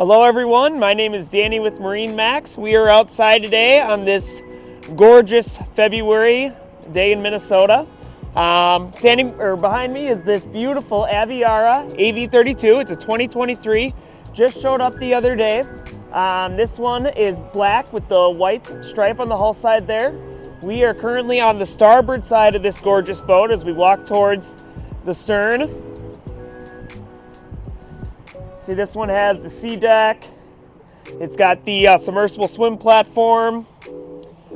Hello everyone, my name is Danny with MarineMax. We are outside today on this gorgeous February day in Minnesota. Behind me is this beautiful Aviara AV32. It's a 2023, just showed up the other day. This one is black with the white stripe on the hull side there. We are currently on the starboard side of this gorgeous boat as we walk towards the stern. See, this one has the sea deck. It's got the submersible swim platform.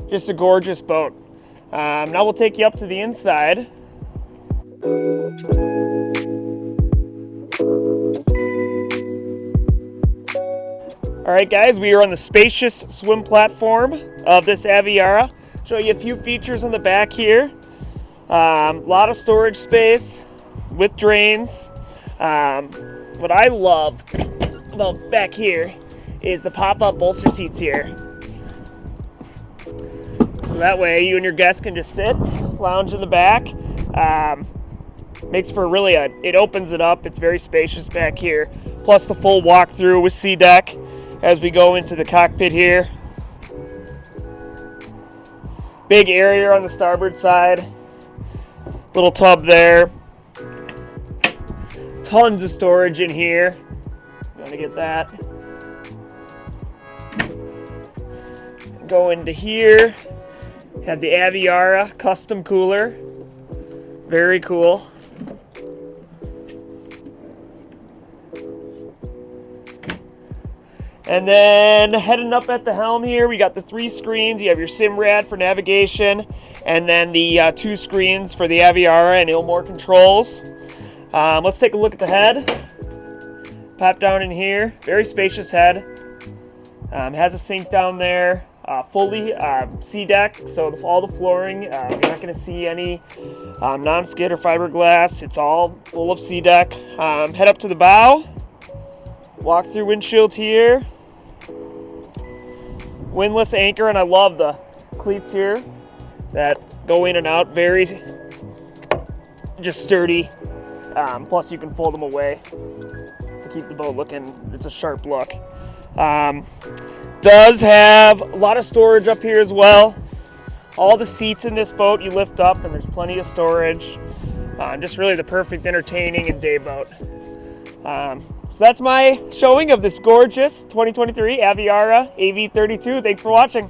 Just a gorgeous boat. Now we'll take you up to the inside. All right, guys, we are on the spacious swim platform of this Aviara. Show you a few features on the back here. A lot of storage space with drains. What I love about back here is the pop-up bolster seats here. So that way you and your guests can just sit, lounge in the back. Makes for really it opens it up. It's very spacious back here. Plus the full walkthrough with sea deck as we go into the cockpit here. Big area on the starboard side. Little tub there. Tons of storage in here. Gonna get that. Go into here. Have the Aviara custom cooler. Very cool. And then heading up at the helm here, we got the 3 screens. You have your SIMRAD for navigation, and then the 2 screens for the Aviara and Ilmore controls. Let's take a look at the head. Pop down in here. Very spacious head. Has a sink down there. Fully sea deck, so all the flooring, you're not going to see any non-skid or fiberglass. It's all full of sea deck. Head up to the bow. Walk through windshield here. Windlass anchor, and I love the cleats here that go in and out. Very just sturdy. Plus you can fold them away to keep the boat looking, it's a sharp look. Does have a lot of storage up here as well. All the seats in this boat you lift up and there's plenty of storage. Just really the perfect entertaining and day boat. So that's my showing of this gorgeous 2023 Aviara AV32. Thanks for watching.